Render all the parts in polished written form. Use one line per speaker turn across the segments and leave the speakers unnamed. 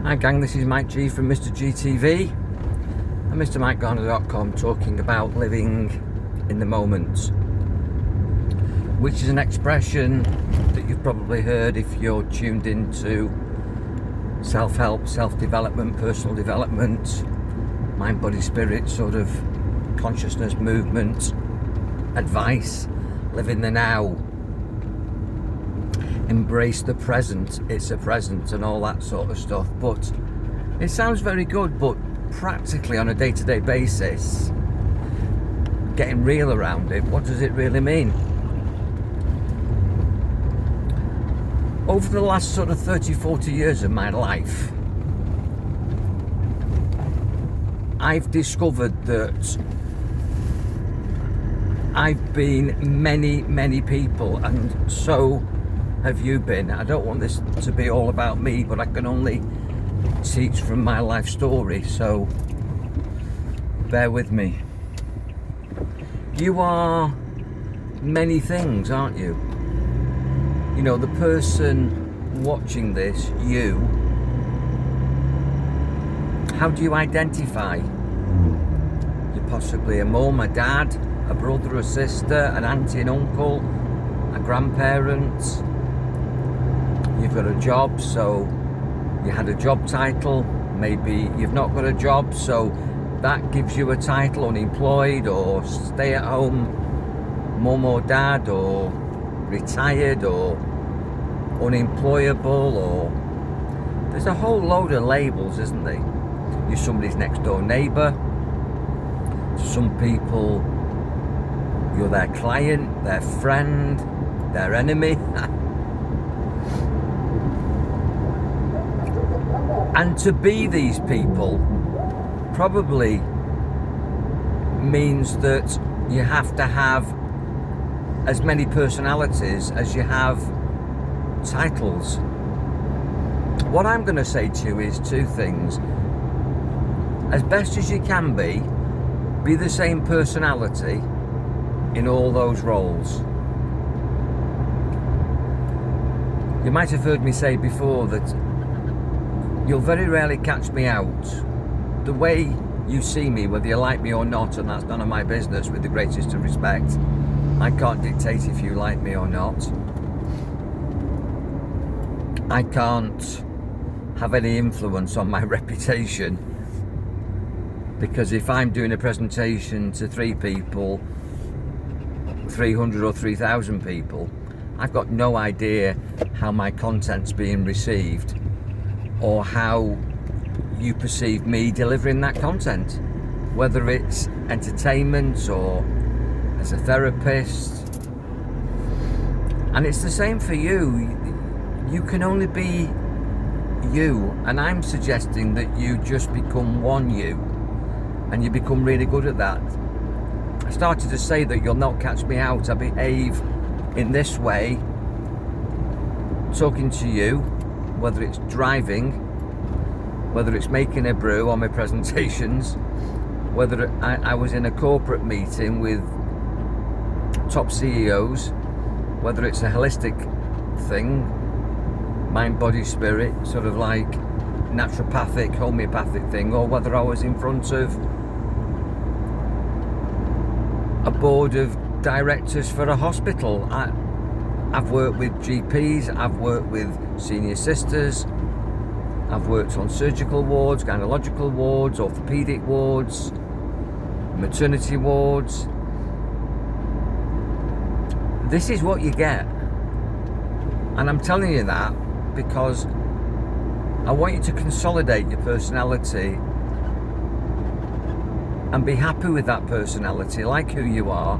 Hi gang, this is Mike G from Mr. GTV and MrMikeGarner.com, talking about living in the moment, which is an expression that you've probably heard if you're tuned into self-help, self-development, personal development, mind, body, spirit, sort of consciousness movement, advice. Live in the now, embrace the present, it's a present, and all that sort of stuff. But it sounds very good, but practically on a day-to-day basis, getting real around it, what does it really mean? Over the last sort of 30-40 years of my life, I've discovered that I've been many people, and so have you been. I don't want this to be all about me, but I can only teach from my life story, so bear with me. You are many things, aren't you? You know, the person watching this, you, how do you identify? You're possibly a mum, a dad, a brother, a sister, an auntie, an uncle, a grandparent. You've got a job, so you had a job title. Maybe you've not got a job, so that gives you a title, unemployed or stay at home mum or dad, or retired, or unemployable, or there's a whole load of labels, isn't there? You're somebody's next door neighbour. Some people, you're their client, their friend, their enemy. And to be these people probably means that you have to have as many personalities as you have titles. What I'm going to say to you is two things. As best as you can be the same personality in all those roles. You might have heard me say before that you'll very rarely catch me out. The way you see me, whether you like me or not, and that's none of my business, with the greatest of respect. I can't dictate if you like me or not. I can't have any influence on my reputation, because if I'm doing a presentation to 3 people, 300 or 3,000 people, I've got no idea how my content's being received or how you perceive me delivering that content, whether it's entertainment or as a therapist. And it's the same for you. You can only be you, and I'm suggesting that you just become one you, and you become really good at that. I started to say that you'll not catch me out. I behave in this way, talking to you, whether it's driving, whether it's making a brew on my presentations, whether I was in a corporate meeting with top CEOs, whether it's a holistic thing, mind, body, spirit, sort of like naturopathic, homeopathic thing, or whether I was in front of a board of directors for a hospital. I've worked with GPs, I've worked with senior sisters, I've worked on surgical wards, gynecological wards, orthopedic wards, maternity wards. This is what you get. And I'm telling you that because I want you to consolidate your personality and be happy with that personality, like who you are.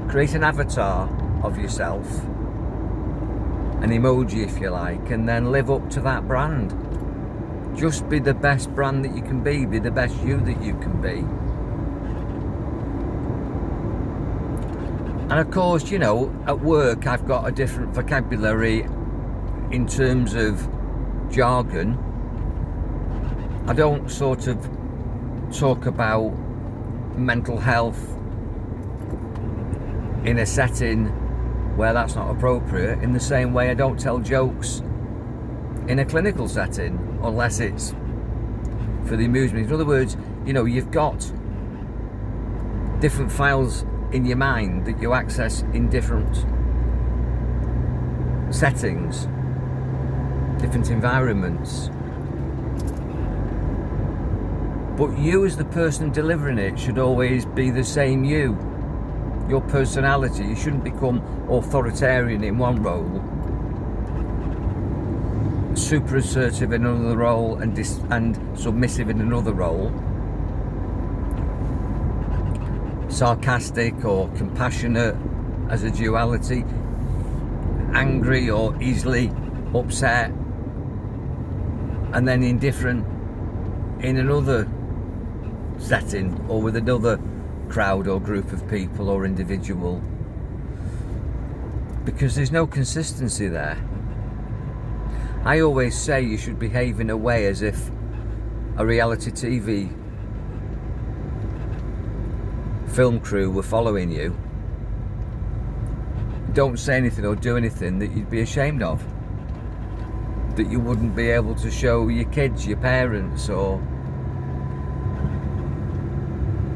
Create an avatar of yourself, an emoji if you like, and then live up to that brand. Just be the best brand that you can be the best you that you can be. And of course, you know, at work I've got a different vocabulary in terms of jargon. I don't sort of talk about mental health in a setting where that's not appropriate, in the same way I don't tell jokes in a clinical setting unless it's for the amusement. In other words, you know, you've got different files in your mind that you access in different settings, different environments. But you as the person delivering it should always be the same you. Your personality. You shouldn't become authoritarian in one role, super assertive in another role, and submissive in another role, sarcastic or compassionate as a duality, angry or easily upset, and then indifferent in another setting or with another crowd or group of people or individual, because there's no consistency there. I always say you should behave in a way as if a reality TV film crew were following you. Don't say anything or do anything that you'd be ashamed of, that you wouldn't be able to show your kids, your parents, or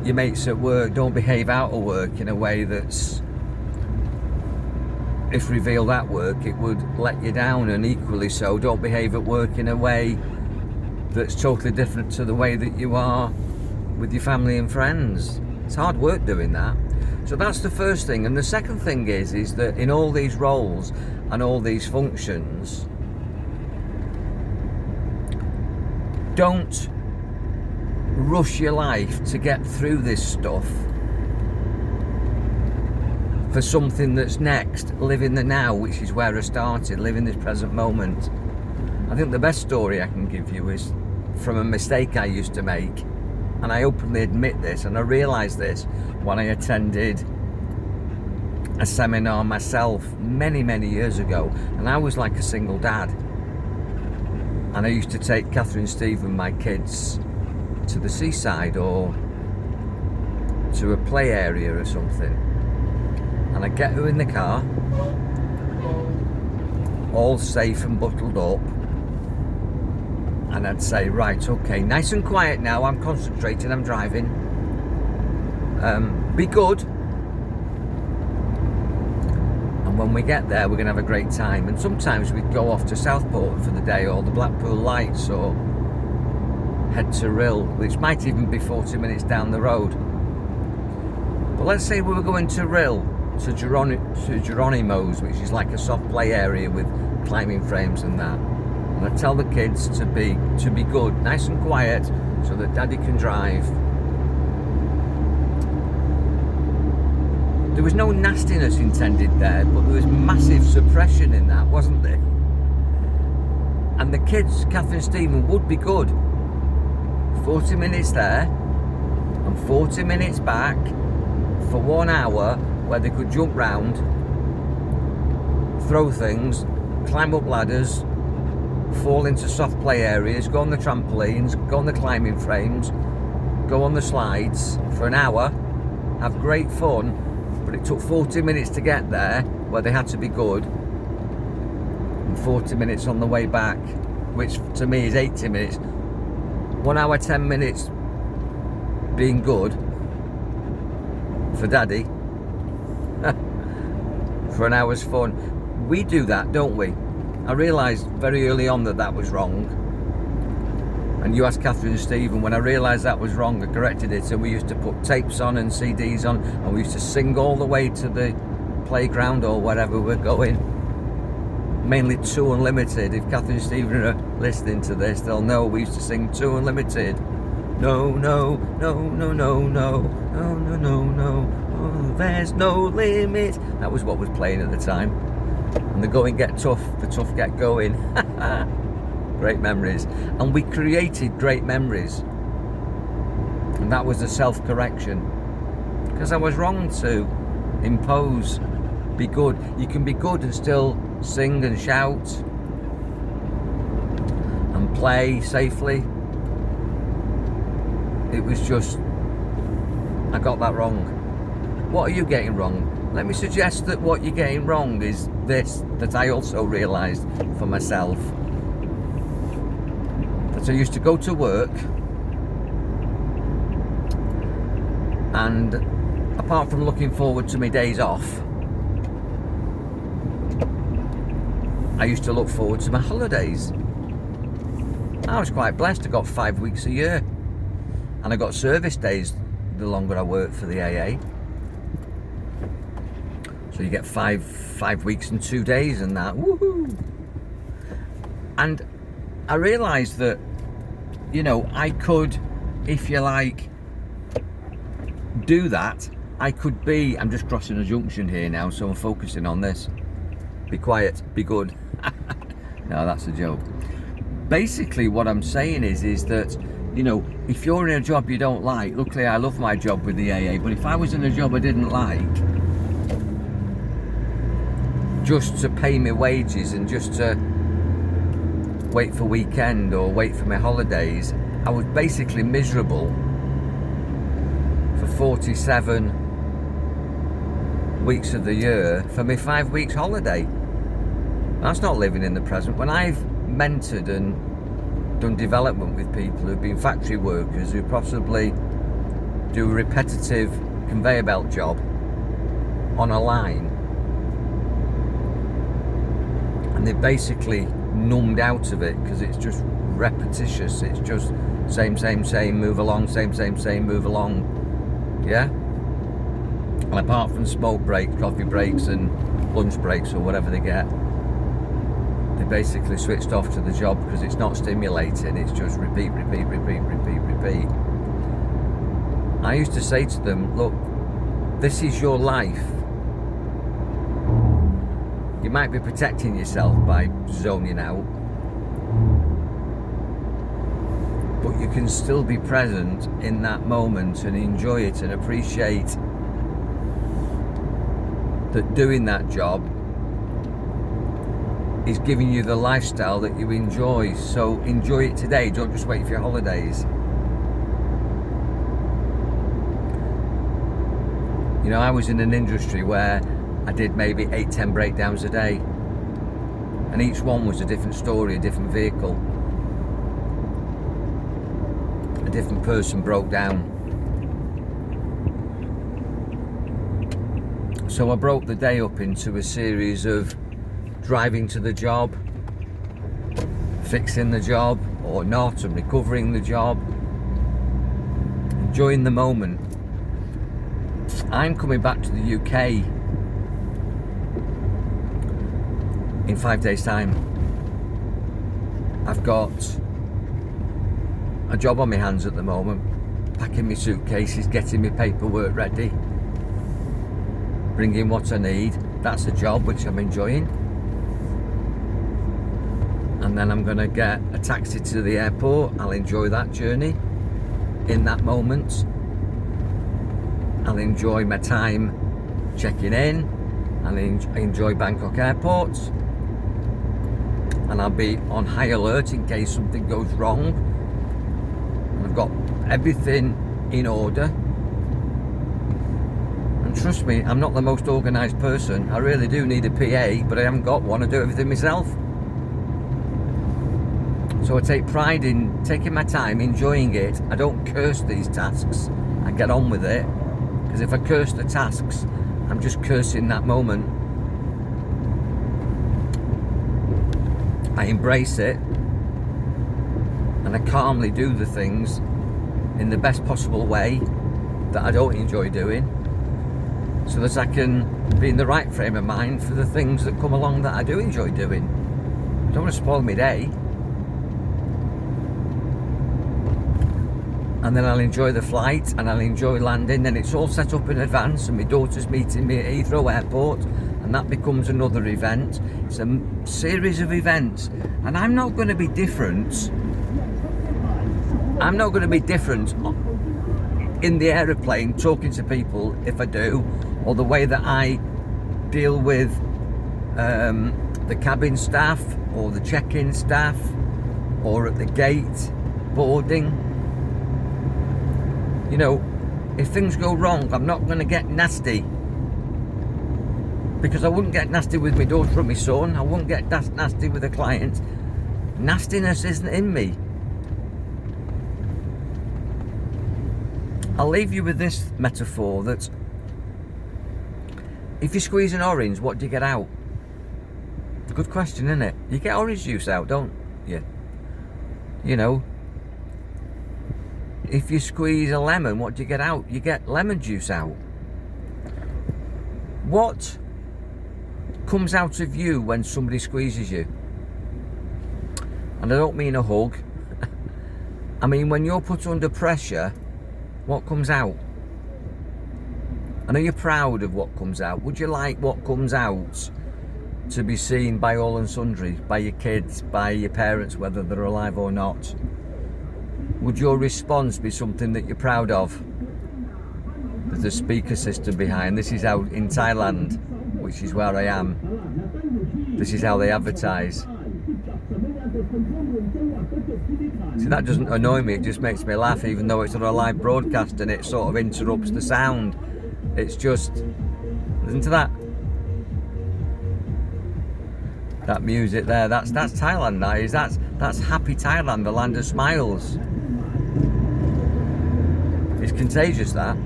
your mates at work. Don't behave out of work in a way that's, if revealed at work, it would let you down, and equally so, don't behave at work in a way that's totally different to the way that you are with your family and friends. It's hard work doing that. So that's the first thing. And the second thing is that in all these roles and all these functions, don't rush your life to get through this stuff for something that's next. Live in the now, which is where I started. Live in this present moment. I think the best story I can give you is from a mistake I used to make, and I openly admit this, and I realised this when I attended a seminar myself many years ago, and I was like a single dad, and I used to take Catherine and Stephen, my kids, to the seaside or to a play area or something, and I'd get her in the car, all safe and bottled up, and I'd say, right, okay, nice and quiet now, I'm concentrating, I'm driving, be good, and when we get there we're going to have a great time. And sometimes we'd go off to Southport for the day, or the Blackpool Lights, or head to Rill, which might even be 40 minutes down the road. But let's say we were going to Rill, to Geronimo's, which is like a soft play area with climbing frames and that. And I tell the kids to be good, nice and quiet, so that Daddy can drive. There was no nastiness intended there, but there was massive suppression in that, wasn't there? And the kids, Catherine and Stephen, would be good. 40 minutes there and 40 minutes back for 1 hour, where they could jump round, throw things, climb up ladders, fall into soft play areas, go on the trampolines, go on the climbing frames, go on the slides for an hour, have great fun. But it took 40 minutes to get there, where they had to be good, and 40 minutes on the way back, which to me is 80 minutes. 1 hour, 10 minutes being good for Daddy for an hour's fun. We do that, don't we? I realised very early on that was wrong. And you asked Catherine and Stephen, when I realised that was wrong, I corrected it, and we used to put tapes on and CDs on, and we used to sing all the way to the playground or wherever we're going. Mainly Two Unlimited. If Catherine and Stephen are listening to this, they'll know we used to sing Two Unlimited. No, no, no, no, no, no, no, no, no, no, oh, there's no limit. That was what was playing at the time. And the going get tough, the tough get going. Great memories. And we created great memories. And that was the self-correction. Because I was wrong to impose, be good. You can be good and still sing and shout and play safely. It was just, I got that wrong. What are you getting wrong? Let me suggest that what you're getting wrong is this, that I also realised for myself. That I used to go to work And apart from looking forward to my days off, I used to look forward to my holidays. I was quite blessed. I got 5 weeks a year, and I got service days the longer I worked for the AA. So you get five weeks and 2 days and that. Woohoo! And I realised that, you know, I could, if you like, do that. I could be, I'm just crossing a junction here now, so I'm focusing on this. Be quiet, be good. No, that's a joke. Basically what I'm saying is that, you know, if you're in a job you don't like, luckily I love my job with the AA, but if I was in a job I didn't like, just to pay me wages and just to wait for weekend or wait for my holidays, I was basically miserable for 47 weeks of the year for my 5 weeks holiday. That's not living in the present. When I've mentored and done development with people who've been factory workers who possibly do a repetitive conveyor belt job on a line, and they're basically numbed out of it because it's just repetitious. It's just same, move along, same, move along. Yeah? And apart from smoke breaks, coffee breaks and lunch breaks or whatever they get, they basically switched off to the job because it's not stimulating. It's just repeat. I used to say to them, look, this is your life. You might be protecting yourself by zoning out, but you can still be present in that moment and enjoy it and appreciate that doing that job is giving you the lifestyle that you enjoy. So enjoy it today, don't just wait for your holidays. You know, I was in an industry where I did maybe 8-10 breakdowns a day, and each one was a different story, a different vehicle, a different person broke down. So I broke the day up into a series of driving to the job, fixing the job or not, and recovering the job, enjoying the moment. I'm coming back to the UK in 5 days' time. I've got a job on my hands at the moment, packing my suitcases, getting my paperwork ready, bringing what I need. That's a job which I'm enjoying. And then I'm going to get a taxi to the airport. I'll enjoy that journey in that moment. I'll enjoy my time checking in. I'll enjoy Bangkok airport. And I'll be on high alert in case something goes wrong. And I've got everything in order. And trust me, I'm not the most organised person. I really do need a PA, but I haven't got one. I do everything myself. So I take pride in taking my time, enjoying it. I don't curse these tasks. I get on with it. Because if I curse the tasks, I'm just cursing that moment. I embrace it, and I calmly do the things in the best possible way that I don't enjoy doing, so that I can be in the right frame of mind for the things that come along that I do enjoy doing. I don't want to spoil my day. And then I'll enjoy the flight, and I'll enjoy landing, and it's all set up in advance, and my daughter's meeting me at Heathrow Airport, and that becomes another event. It's a series of events, and I'm not going to be different. I'm not going to be different in the aeroplane talking to people if I do, or the way that I deal with the cabin staff or the check-in staff or at the gate boarding. You know, if things go wrong, I'm not going to get nasty. Because I wouldn't get nasty with my daughter and my son. I wouldn't get nasty with a client. Nastiness isn't in me. I'll leave you with this metaphor that if you squeeze an orange, what do you get out? Good question, isn't it? You get orange juice out, don't you? You know, if you squeeze a lemon, what do you get out? You get lemon juice out. What comes out of you when somebody squeezes you? And I don't mean a hug. I mean, when you're put under pressure, what comes out? And are you proud of what comes out? Would you like what comes out to be seen by all and sundry, by your kids, by your parents, whether they're alive or not? Would your response be something that you're proud of? There's a speaker system behind. This is out in Thailand, which is where I am. This is how they advertise. See, that doesn't annoy me, it just makes me laugh, even though it's on a live broadcast and it sort of interrupts the sound. It's just, listen to that. That music there, that's Thailand, that is. That's happy Thailand, the land of smiles. It's contagious, that.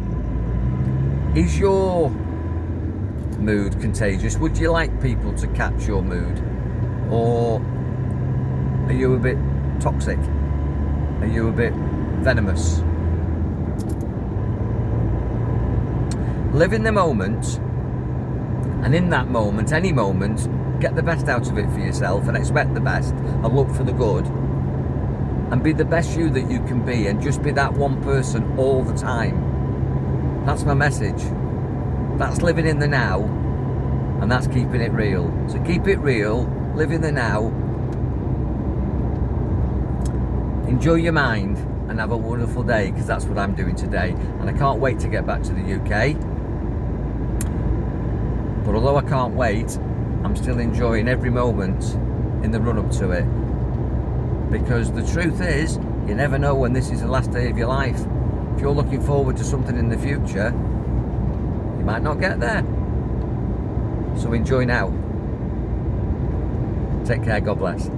Is your mood contagious? Would you like people to catch your mood? Or are you a bit toxic? Are you a bit venomous? Live in the moment, and in that moment, any moment, get the best out of it for yourself and expect the best and look for the good, and be the best you that you can be, and just be that one person all the time. That's my message. That's living in the now, and that's keeping it real. So keep it real, live in the now, enjoy your mind, and have a wonderful day, because that's what I'm doing today. And I can't wait to get back to the UK. But although I can't wait, I'm still enjoying every moment in the run-up to it. Because the truth is, you never know when this is the last day of your life. If you're looking forward to something in the future, you might not get there. So enjoy now. Take care, God bless.